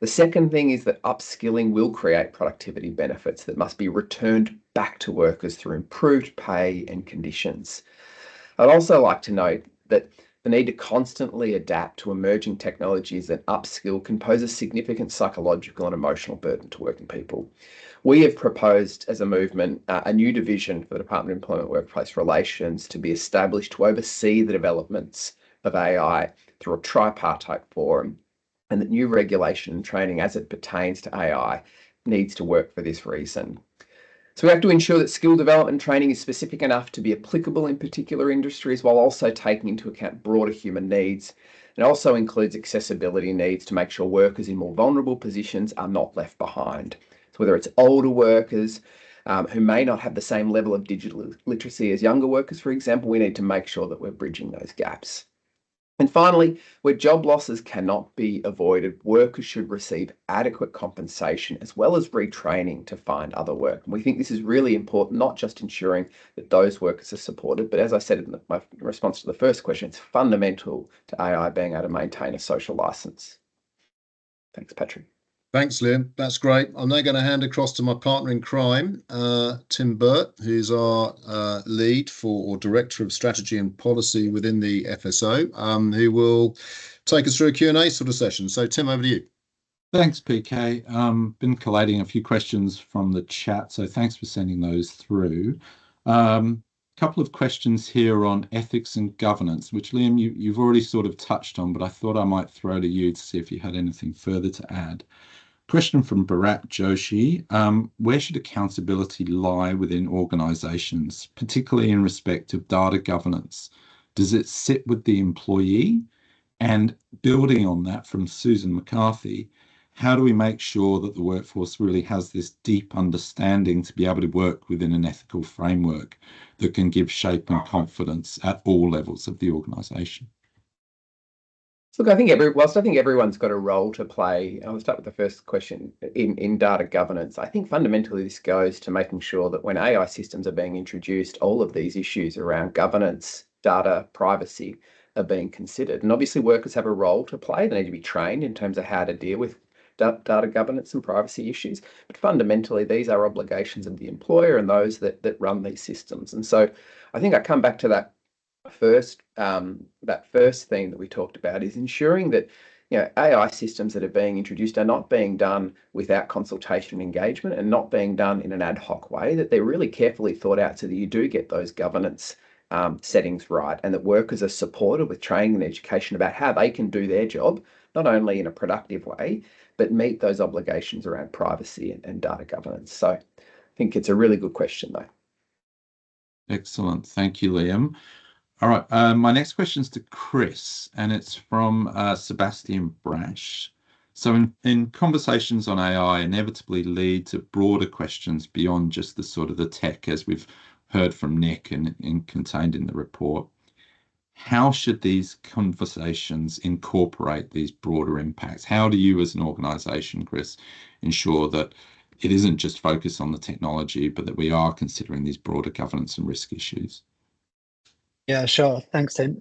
The second thing is that upskilling will create productivity benefits that must be returned back to workers through improved pay and conditions. I'd also like to note that the need to constantly adapt to emerging technologies and upskill can pose a significant psychological and emotional burden to working people. We have proposed as a movement a new division for the Department of Employment and Workplace Relations to be established to oversee the developments of AI through a tripartite forum, and that new regulation and training as it pertains to AI needs to work for this reason. So we have to ensure that skill development and training is specific enough to be applicable in particular industries while also taking into account broader human needs. It also includes accessibility needs to make sure workers in more vulnerable positions are not left behind. So whether it's older workers who may not have the same level of digital literacy as younger workers, for example, we need to make sure that we're bridging those gaps. And finally, where job losses cannot be avoided, workers should receive adequate compensation as well as retraining to find other work. And we think this is really important, not just ensuring that those workers are supported, but as I said in my response to the first question, it's fundamental to AI being able to maintain a social license. Thanks, Patrick. Thanks, Liam. That's great. I'm now going to hand across to my partner in crime, Tim Burt, who's our lead or Director of Strategy and Policy within the FSO, who will take us through a Q&A sort of session. So, Tim, over to you. Thanks, PK. Been collating a few questions from the chat, so thanks for sending those through. Couple of questions here on ethics and governance, which, Liam, you've already sort of touched on, but I thought I might throw to you to see if you had anything further to add. Question from Bharat Joshi. Where should accountability lie within organisations, particularly in respect of data governance? Does it sit with the employee? And building on that from Susan McCarthy, how do we make sure that the workforce really has this deep understanding to be able to work within an ethical framework that can give shape and confidence at all levels of the organisation? Look, I think everyone's got a role to play. I'll start with the first question in data governance. I think fundamentally this goes to making sure that when AI systems are being introduced, all of these issues around governance, data, privacy are being considered. And obviously workers have a role to play. They need to be trained in terms of how to deal with data governance and privacy issues. But fundamentally, these are obligations of the employer and those that run these systems. And so I think I come back to that first theme that we talked about is ensuring that AI systems that are being introduced are not being done without consultation and engagement and not being done in an ad hoc way, that they're really carefully thought out so that you do get those governance settings right, and that workers are supported with training and education about how they can do their job, not only in a productive way, but meet those obligations around privacy and data governance. So I think it's a really good question, though. Excellent. Thank you, Liam. All right, my next question is to Chris, and it's from Sebastian Brash. So in conversations on AI inevitably lead to broader questions beyond just the sort of the tech, as we've heard from Nick and contained in the report. How should these conversations incorporate these broader impacts? How do you as an organisation, Chris, ensure that it isn't just focused on the technology, but that we are considering these broader governance and risk issues? Yeah, sure. Thanks, Tim.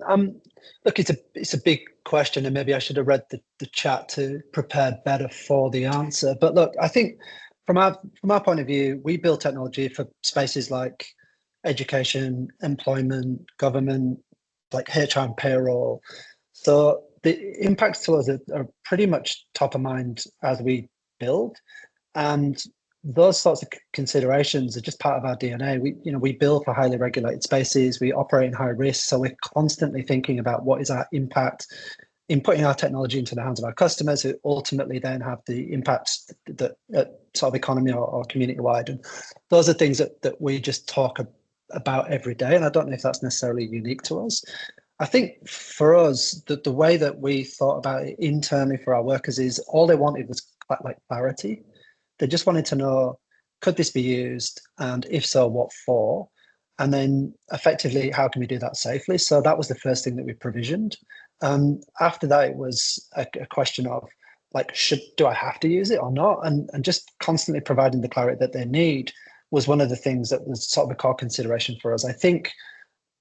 Look, it's a big question, and maybe I should have read the chat to prepare better for the answer. But look, I think from our point of view, we build technology for spaces like education, employment, government, like HR and payroll. So the impacts to us are pretty much top of mind as we build, and those sorts of considerations are just part of our DNA. We build for highly regulated spaces. We operate in high risk, so we're constantly thinking about what is our impact in putting our technology into the hands of our customers, who ultimately then have the impacts that sort of economy or community wide. And those are things that we just talk about every day. And I don't know if that's necessarily unique to us. I think for us, the way that we thought about it internally for our workers is all they wanted was like clarity. They just wanted to know, could this be used? And if so, what for? And then effectively, how can we do that safely? So that was the first thing that we provisioned. After that, it was a question of like, do I have to use it or not? And just constantly providing the clarity that they need was one of the things that was sort of a core consideration for us. I think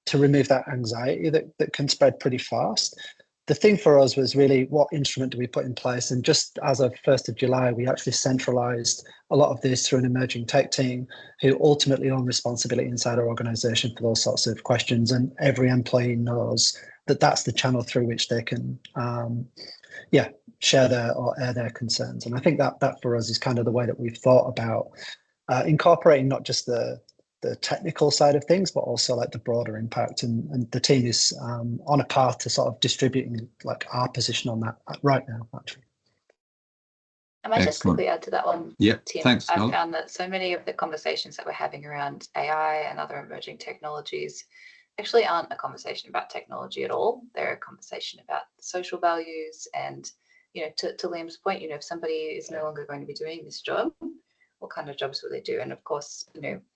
to remove that anxiety that can spread pretty fast. The thing for us was really what instrument do we put in place? And just as of 1st of July, we actually centralized a lot of this through an emerging tech team who ultimately own responsibility inside our organization for those sorts of questions. And every employee knows that that's the channel through which they can, share their or air their concerns. And I think that for us is kind of the way that we've thought about incorporating not just the technical side of things, but also like the broader impact. And the team is on a path to sort of distributing like our position on that right now, actually. I might just quickly add to that one. Yeah, Tim. thanks. I found that so many of the conversations that we're having around AI and other emerging technologies actually aren't a conversation about technology at all. They're a conversation about social values and, to Liam's point, if somebody is no longer going to be doing this job, what kind of jobs will they do? And of course,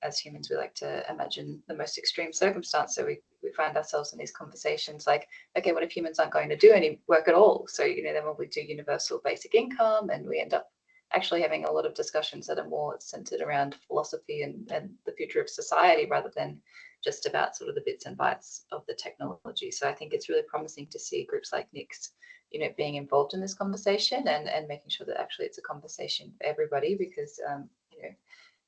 as humans, we like to imagine the most extreme circumstance. So we find ourselves in these conversations like, okay, what if humans aren't going to do any work at all? So, then when we do universal basic income, and we end up actually having a lot of discussions that are more centered around philosophy and the future of society rather than just about sort of the bits and bytes of the technology. So I think it's really promising to see groups like Nick's, being involved in this conversation and making sure that actually it's a conversation for everybody, because,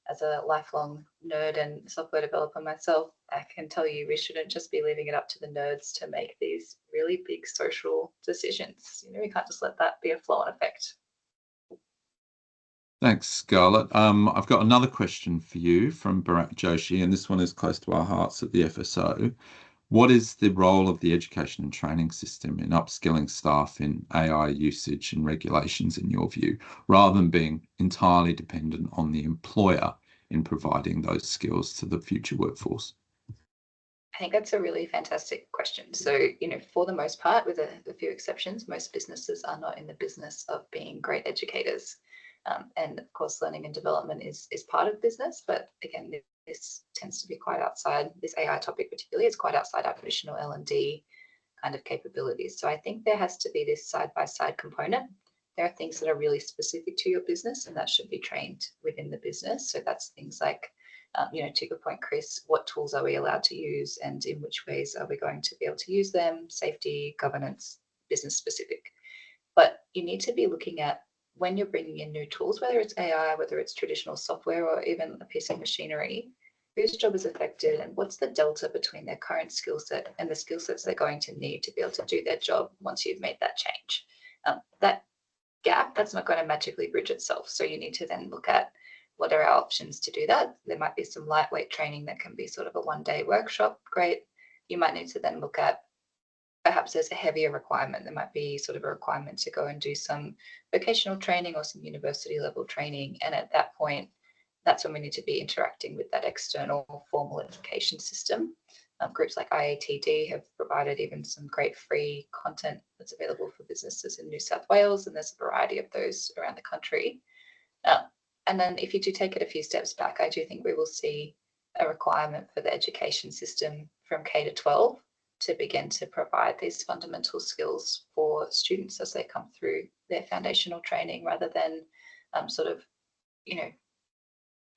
as a lifelong nerd and software developer myself, I can tell you we shouldn't just be leaving it up to the nerds to make these really big social decisions. We can't just let that be a flow-on effect. Thanks, Scarlett. I've got another question for you from Bharat Joshi, and this one is close to our hearts at the FSO. What is the role of the education and training system in upskilling staff in AI usage and regulations, in your view, rather than being entirely dependent on the employer in providing those skills to the future workforce? I think that's a really fantastic question. So, for the most part, with a few exceptions, most businesses are not in the business of being great educators. And of course, learning and development is part of business. But again, this tends to be quite outside, this AI topic particularly, is quite outside our traditional L&D kind of capabilities. So I think there has to be this side-by-side component. There are things that are really specific to your business, and that should be trained within the business. So that's things like, to your point, Chris, what tools are we allowed to use and in which ways are we going to be able to use them? Safety, governance, business specific. But you need to be looking at, when you're bringing in new tools, whether it's AI, whether it's traditional software, or even a piece of machinery, whose job is affected and what's the delta between their current skill set and the skill sets they're going to need to be able to do their job once you've made that change. That gap, that's not going to magically bridge itself. So you need to then look at what are our options to do that. There might be some lightweight training that can be sort of a one-day workshop. Great. You might need to then look at, perhaps there's a heavier requirement. There might be sort of a requirement to go and do some vocational training or some university level training. And at that point, that's when we need to be interacting with that external formal education system. Groups like IATD have provided even some great free content that's available for businesses in New South Wales, and there's a variety of those around the country. And then if you do take it a few steps back, I do think we will see a requirement for the education system from K to 12 to begin to provide these fundamental skills for students as they come through their foundational training, rather than sort of,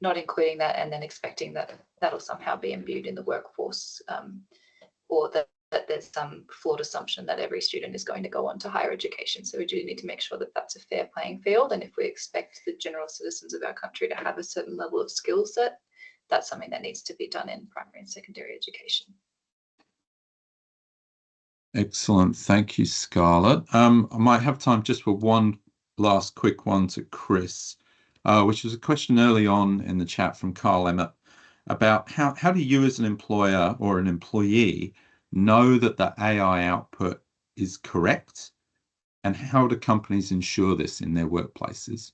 not including that and then expecting that that'll somehow be imbued in the workforce, or that there's some flawed assumption that every student is going to go on to higher education. So we do need to make sure that that's a fair playing field. And if we expect the general citizens of our country to have a certain level of skill set, that's something that needs to be done in primary and secondary education. Excellent. Thank you, Scarlett. I might have time just for one last quick one to Chris, which was a question early on in the chat from Carl Emmett about how do you as an employer or an employee know that the AI output is correct, and how do companies ensure this in their workplaces?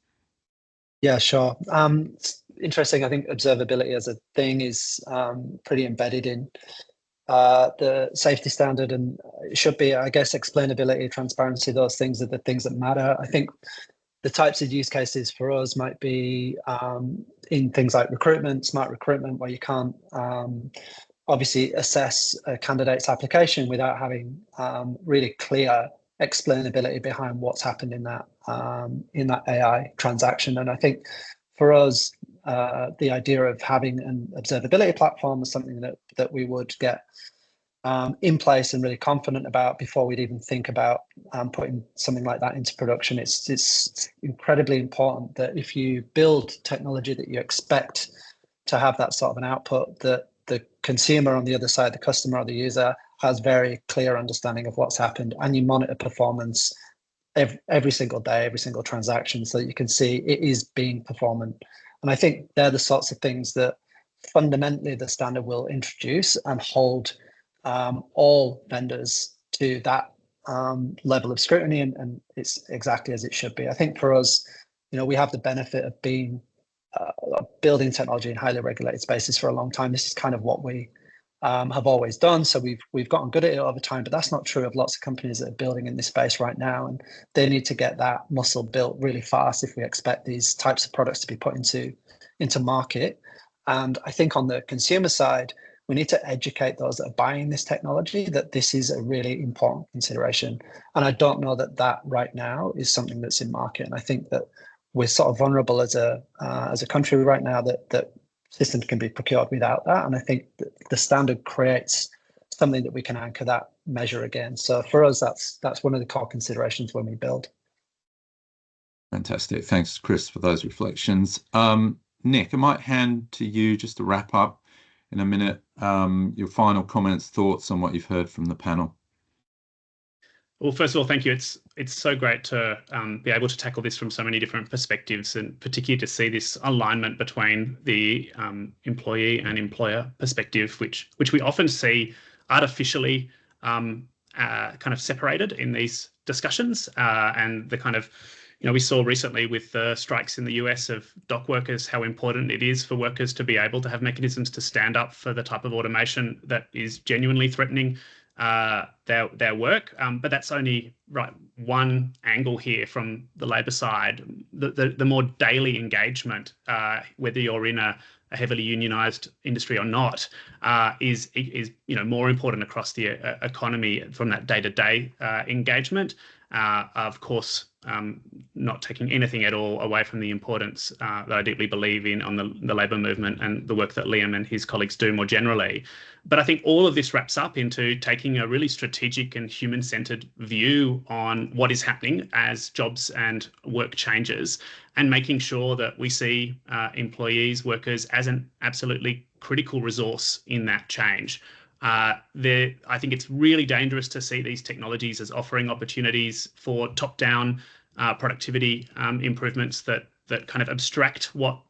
Yeah, sure. It's interesting. I think observability as a thing is pretty embedded in the safety standard, and it should be, I guess, explainability, transparency, those things are the things that matter. I think the types of use cases for us might be in things like recruitment, smart recruitment, where you can't obviously assess a candidate's application without having really clear explainability behind what's happened in that AI transaction. And I think for us, the idea of having an observability platform is something that we would get in place and really confident about before we'd even think about putting something like that into production. It's incredibly important that if you build technology that you expect to have that sort of an output, that the consumer on the other side, the customer or the user, has very clear understanding of what's happened, and you monitor performance every single day, every single transaction, so that you can see it is being performant. And I think they're the sorts of things that fundamentally the standard will introduce and hold all vendors to that level of scrutiny, and it's exactly as it should be. I think for us, we have the benefit of being building technology in highly regulated spaces for a long time. This is kind of what we have always done. So we've gotten good at it over time, but that's not true of lots of companies that are building in this space right now. And they need to get that muscle built really fast if we expect these types of products to be put into market. And I think on the consumer side, we need to educate those that are buying this technology that this is a really important consideration. And I don't know that right now is something that's in market. And I think that we're sort of vulnerable as a country right now that systems can be procured without that. And I think that the standard creates something that we can anchor that measure again. So for us, that's one of the core considerations when we build. Fantastic. Thanks, Chris, for those reflections. Nick, I might hand to you just to wrap up in a minute, your final comments, thoughts on what you've heard from the panel. Well, first of all, thank you. It's so great to be able to tackle this from so many different perspectives, and particularly to see this alignment between the employee and employer perspective, which we often see artificially kind of separated in these discussions, and the kind of, we saw recently with the strikes in the US of dock workers, how important it is for workers to be able to have mechanisms to stand up for the type of automation that is genuinely threatening their work. But that's only one angle here from the Labor side. The more daily engagement, whether you're in a heavily unionised industry or not, is more important across the economy from that day-to-day engagement. Of course, not taking anything at all away from the importance that I deeply believe in on the labour movement and the work that Liam and his colleagues do more generally. But I think all of this wraps up into taking a really strategic and human-centred view on what is happening as jobs and work changes, and making sure that we see employees, workers as an absolutely critical resource in that change. I think it's really dangerous to see these technologies as offering opportunities for top-down productivity improvements that kind of abstract what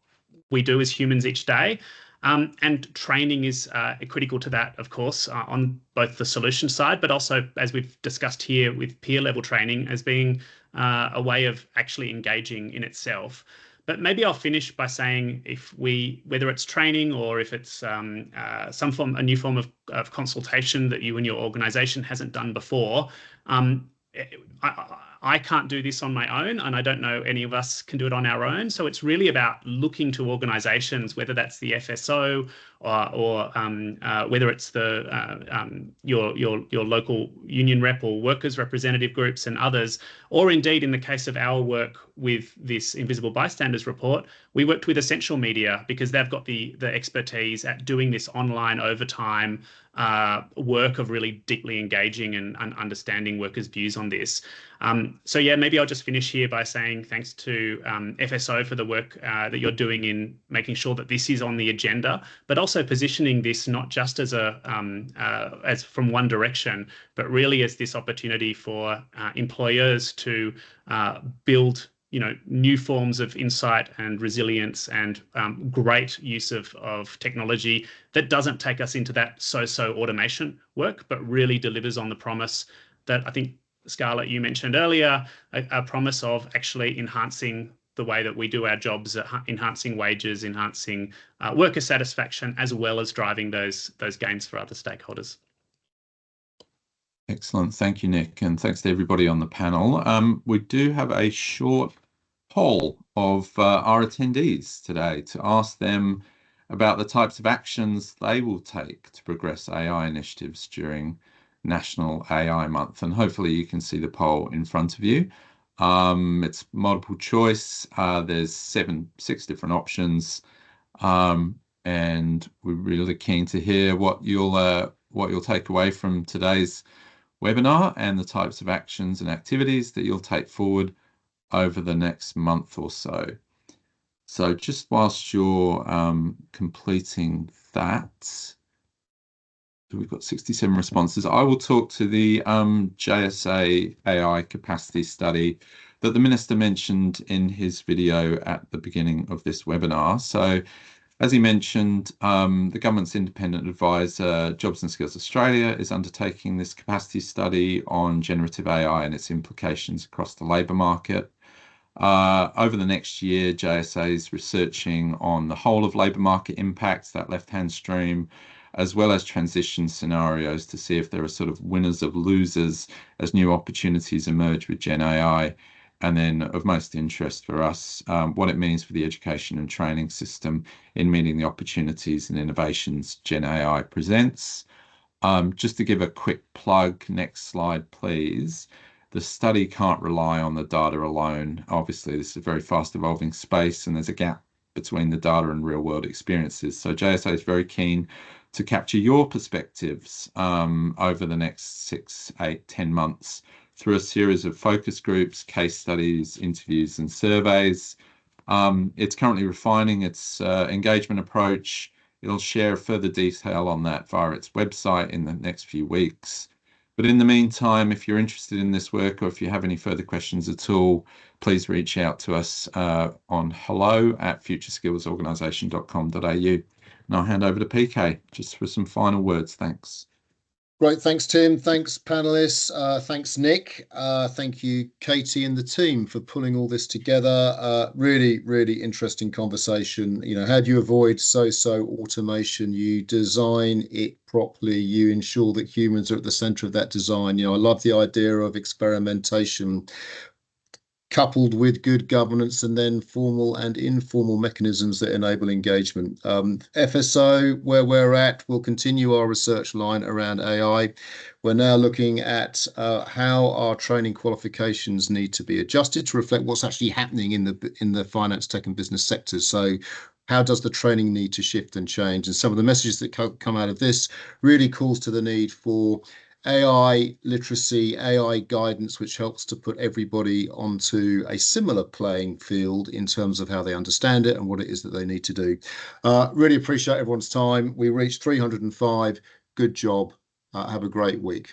we do as humans each day. And training is critical to that, of course, on both the solution side, but also, as we've discussed here, with peer level training as being a way of actually engaging in itself. But maybe I'll finish by saying whether it's training or if it's a new form of consultation that you and your organisation hasn't done before, I can't do this on my own, and I don't know any of us can do it on our own. So it's really about looking to organisations, whether that's the FSO or whether it's your local union rep or workers representative groups and others, or indeed in the case of our work with this Invisible Bystanders report, we worked with Essential Media because they've got the expertise at doing this online over time work of really deeply engaging and understanding workers' views on this. So yeah, maybe I'll just finish here by saying thanks to FSO for the work that you're doing in making sure that this is on the agenda, but also positioning this not just as as from one direction, but really as this opportunity for employers to build new forms of insight and resilience and great use of technology that doesn't take us into that so-so automation work, but really delivers on the promise that I think, Scarlett, you mentioned earlier, a promise of actually enhancing the way that we do our jobs, enhancing wages, enhancing worker satisfaction, as well as driving those gains for other stakeholders. Excellent. Thank you, Nick. And thanks to everybody on the panel. We do have a short poll of our attendees today to ask them about the types of actions they will take to progress AI initiatives during National AI Month. And hopefully you can see the poll in front of you. It's multiple choice. There's six different options. And we're really keen to hear what you'll take away from today's webinar and the types of actions and activities that you'll take forward over the next month or so. So just whilst you're completing that, we've got 67 responses. I will talk to the JSA AI capacity study that the Minister mentioned in his video at the beginning of this webinar. So as he mentioned, the government's independent advisor, Jobs and Skills Australia, is undertaking this capacity study on generative AI and its implications across the labour market. Over the next year, JSA is researching on the whole of labour market impacts, that left-hand stream, as well as transition scenarios to see if there are sort of winners of losers as new opportunities emerge with Gen AI. And then of most interest for us, what it means for the education and training system in meeting the opportunities and innovations Gen AI presents. Just to give a quick plug, next slide, please. The study can't rely on the data alone. Obviously, this is a very fast evolving space and there's a gap between the data and real world experiences. So JSA is very keen to capture your perspectives over the next 6, 8, 10 months through a series of focus groups, case studies, interviews and surveys. It's currently refining its engagement approach. It'll share further detail on that via its website in the next few weeks. But in the meantime, if you're interested in this work or if you have any further questions at all, please reach out to us on hello@futureskillsorganisation.com.au. And I'll hand over to PK just for some final words. Thanks. Great. Thanks, Tim. Thanks, panelists. Thanks, Nick. Thank you, Katie and the team for pulling all this together. Really, really interesting conversation. How do you avoid so-so automation? You design it properly. You ensure that humans are at the center of that design. I love the idea of experimentation coupled with good governance and then formal and informal mechanisms that enable engagement. FSO, where we're at, we'll continue our research line around AI. We're now looking at how our training qualifications need to be adjusted to reflect what's actually happening in the finance, tech and business sectors. So how does the training need to shift and change? And some of the messages that come out of this really calls to the need for AI literacy, AI guidance, which helps to put everybody onto a similar playing field in terms of how they understand it and what it is that they need to do. Really appreciate everyone's time. We reached 305. Good job. Have a great week.